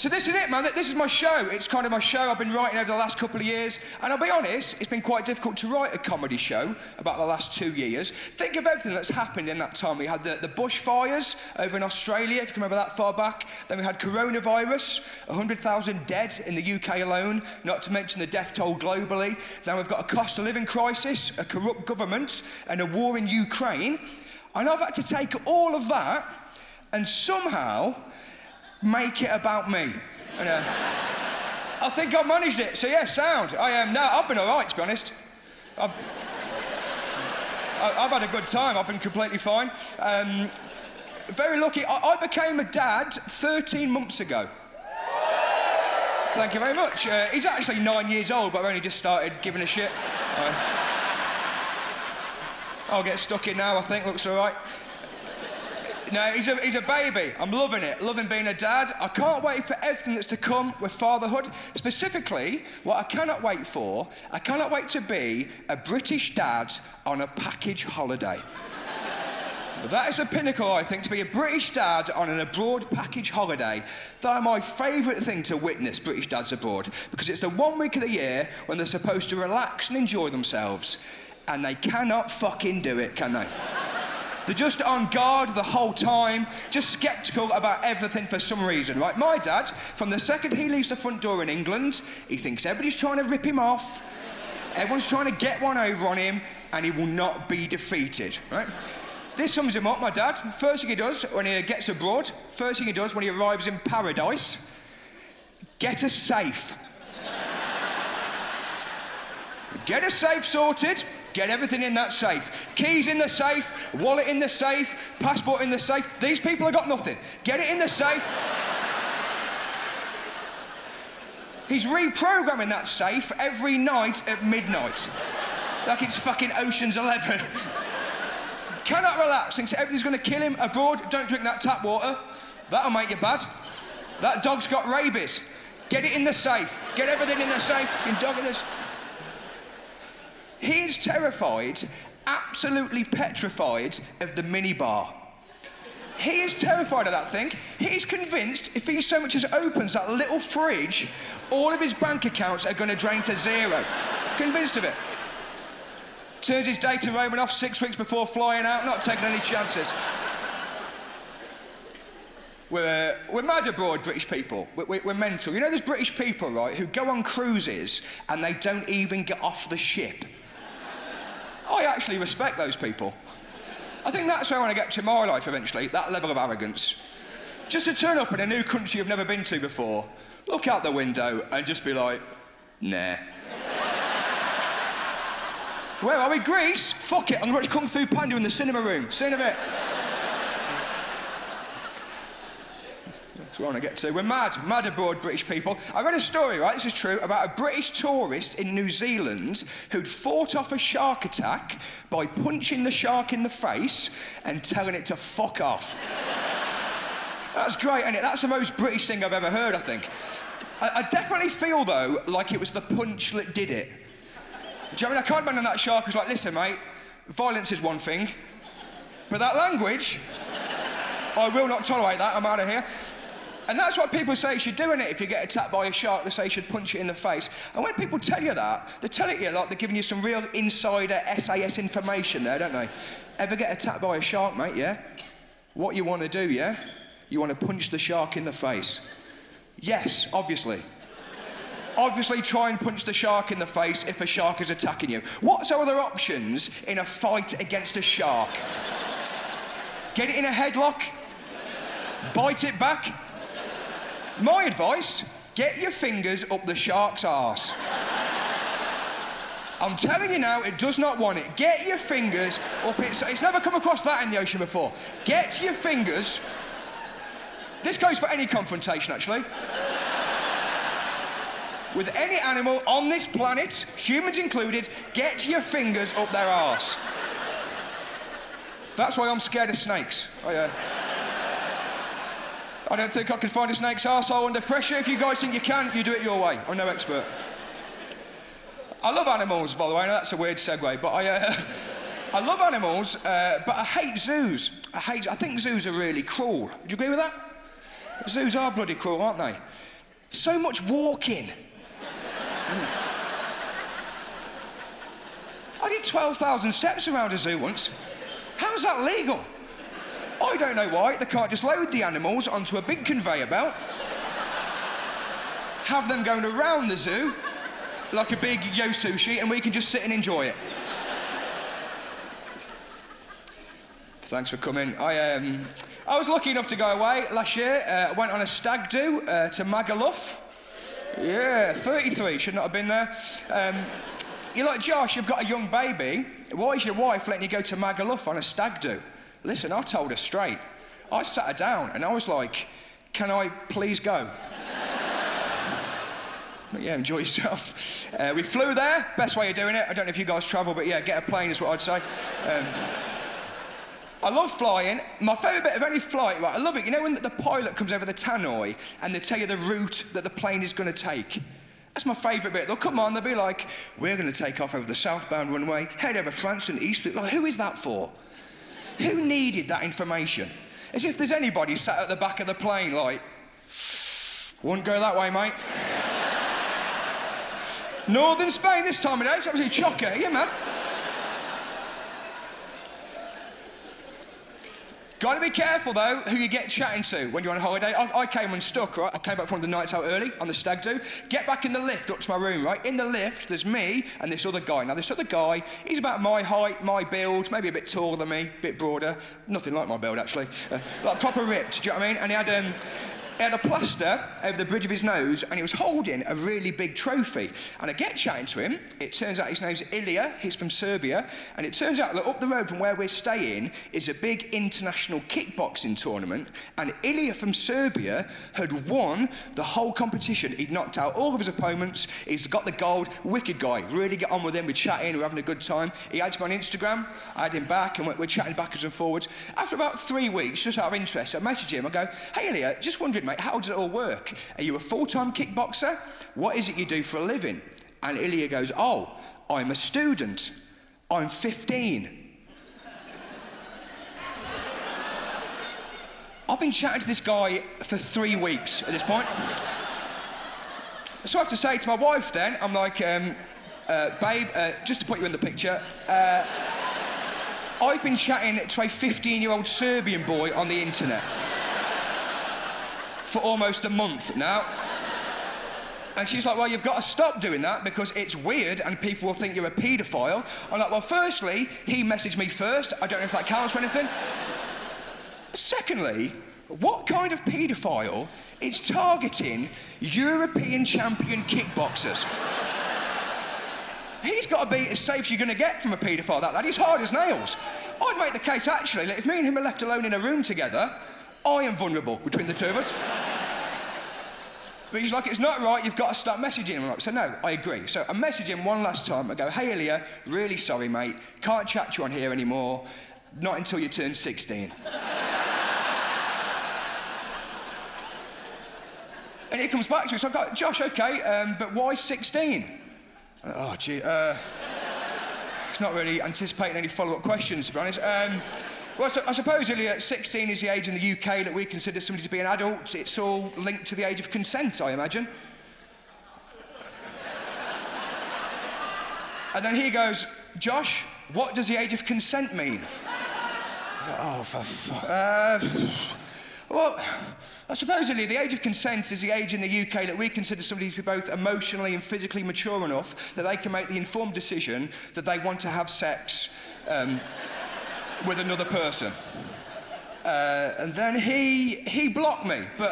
So this is it, man. This is my show. It's kind of my show I've been writing over the last couple of years. And I'll be honest, it's been quite difficult to write a comedy show about the last 2 years. Think of everything that's happened in that time. We had the bushfires over in Australia, if you can remember that far back. Then we had coronavirus, 100,000 dead in the UK alone, not to mention the death toll globally. Now we've got a cost of living crisis, a corrupt government, and a war in Ukraine. And I've had to take all of that and somehow make it about me. And, I think I've managed it. So yeah, sound. I've been all right, to be honest. I've had a good time. I've been completely fine. Very lucky. I became a dad 13 months ago. Thank you very much. He's actually 9 years old, but I've only just started giving a shit. I'll get stuck in now, I think. Looks all right. No, he's a baby. I'm loving it, loving being a dad. I can't wait for everything that's to come with fatherhood. Specifically, what I cannot wait for, I cannot wait to be a British dad on a package holiday. That is a pinnacle, I think, to be a British dad on an abroad package holiday. That is my favourite thing to witness, British dads abroad, because it's the 1 week of the year when they're supposed to relax and enjoy themselves, and they cannot fucking do it, can they? They're just on guard the whole time, just sceptical about everything for some reason, right? My dad, from the second he leaves the front door in England, he thinks everybody's trying to rip him off, everyone's trying to get one over on him, and he will not be defeated, right? This sums him up, my dad. First thing he does when he gets abroad, first thing he does when he arrives in paradise, get a safe. Get a safe sorted. Get everything in that safe. Keys in the safe, wallet in the safe, passport in the safe. These people have got nothing. Get it in the safe. He's reprogramming that safe every night at midnight. Like it's fucking Ocean's 11. Cannot relax, thinks everything's going to kill him abroad. Don't drink that tap water. That'll make you bad. That dog's got rabies. Get it in the safe. Get everything in the safe. You can dog in this. He's terrified, absolutely petrified of the minibar. He is terrified of that thing. He's convinced if he so much as opens that little fridge, all of his bank accounts are going to drain to zero. Convinced of it. Turns his data roaming off 6 weeks before flying out, not taking any chances. We're mad abroad, British people. We're mental. You know there's British people, right, who go on cruises and they don't even get off the ship. I actually respect those people. I think that's where I want to get to my life eventually, that level of arrogance. Just to turn up in a new country you've never been to before, look out the window and just be like, nah. Where are we? Greece? Fuck it, I'm going to watch Kung Fu Panda in the cinema room. See you in a bit. That's where I want to get to. We're mad abroad, British people. I read a story, right, this is true, about a British tourist in New Zealand who'd fought off a shark attack by punching the shark in the face and telling it to fuck off. That's great, isn't it? That's the most British thing I've ever heard, I think. I definitely feel, though, like it was the punch that did it. Do you know what I mean? I can't imagine that shark was like, listen, mate, violence is one thing, but that language, I will not tolerate that, I'm out of here. And that's what people say you should do, innit? If you get attacked by a shark, they say you should punch it in the face. And when people tell you that, they tell it you like they're giving you some real insider SAS information there, don't they? Ever get attacked by a shark, mate, yeah? What you want to do, yeah? You want to punch the shark in the face. Yes, obviously. Obviously try and punch the shark in the face if a shark is attacking you. What's our other options in a fight against a shark? Get it in a headlock? Bite it back? My advice, get your fingers up the shark's arse. I'm telling you now, it does not want it. Get your fingers up its... It's never come across that in the ocean before. Get your fingers... This goes for any confrontation, actually. With any animal on this planet, humans included, get your fingers up their arse. That's why I'm scared of snakes. I don't think I can find a snake's arsehole under pressure. If you guys think you can, you do it your way. I'm no expert. I love animals, by the way. I know that's a weird segue, but I love animals, but I hate zoos. I think zoos are really cruel. Do you agree with that? Zoos are bloody cruel, aren't they? So much walking. I did 12,000 steps around a zoo once. How's that legal? I don't know why. They can't just load the animals onto a big conveyor belt, have them going around the zoo like a big yo sushi, and we can just sit and enjoy it. Thanks for coming. I was lucky enough to go away last year. I went on a stag do to Magaluf. Yeah, 33, should not have been there. You're like, Josh, you've got a young baby. Why is your wife letting you go to Magaluf on a stag do? Listen, I told her straight. I sat her down and I was like, can I please go? But yeah, enjoy yourself. We flew there, best way of doing it. I don't know if you guys travel, but yeah, get a plane is what I'd say. I love flying. My favourite bit of any flight, right, I love it. You know when the pilot comes over the tannoy and they tell you the route that the plane is going to take? That's my favourite bit. They'll come on, they'll be like, we're going to take off over the southbound runway, head over France and East. Like, who is that for? Who needed that information? As if there's anybody sat at the back of the plane like, wouldn't go that way, mate. Northern Spain this time of day, it's absolutely chocker, yeah, man. Got to be careful, though, who you get chatting to when you're on holiday. I came unstuck, right? I came back from one of the nights out early on the stag do. Get back in the lift up to my room, right? In the lift, there's me and this other guy. Now, this other guy, he's about my height, my build, maybe a bit taller than me, a bit broader. Nothing like my build, actually. Like proper ripped, do you know what I mean? And he had a plaster over the bridge of his nose and he was holding a really big trophy. And I get chatting to him. It turns out his name's Ilia, he's from Serbia. And it turns out that up the road from where we're staying is a big international kickboxing tournament. And Ilia from Serbia had won the whole competition. He'd knocked out all of his opponents. He's got the gold. Wicked guy. Really get on with him. We're chatting, we're having a good time. He adds me on Instagram. I add him back and we're chatting backwards and forwards. After about 3 weeks, just out of interest, I message him. I go, hey Ilia, just wondering, mate, how does it all work? Are you a full-time kickboxer? What is it you do for a living? And Ilia goes, oh, I'm a student. I'm 15. I've been chatting to this guy for 3 weeks at this point. So I have to say to my wife then, I'm like, babe, just to put you in the picture, I've been chatting to a 15-year-old Serbian boy on the internet for almost a month now. And she's like, well, you've got to stop doing that because it's weird and people will think you're a paedophile. I'm like, well, firstly, he messaged me first. I don't know if that counts for anything. Secondly, what kind of paedophile is targeting European champion kickboxers? He's got to be as safe as you're going to get from a paedophile, that lad. He's hard as nails. I'd make the case, actually, that if me and him are left alone in a room together, I am vulnerable between the two of us. But he's like, it's not right, you've got to stop messaging him. I'm like, so no, I agree. So I message him one last time. I go, hey, Ilia, really sorry, mate. Can't chat to you on here anymore. Not until you turn 16. And he comes back to me, so I go, Josh, OK, but why 16? Oh, gee, it's not really anticipating any follow-up questions, to be honest. Well, so I suppose, Ilia, 16 is the age in the UK that we consider somebody to be an adult. It's all linked to the age of consent, I imagine. And then he goes, Josh, what does the age of consent mean? Oh, for fuck. Well, I suppose, Ilia, the age of consent is the age in the UK that we consider somebody to be both emotionally and physically mature enough that they can make the informed decision that they want to have sex with another person. And then he blocked me, but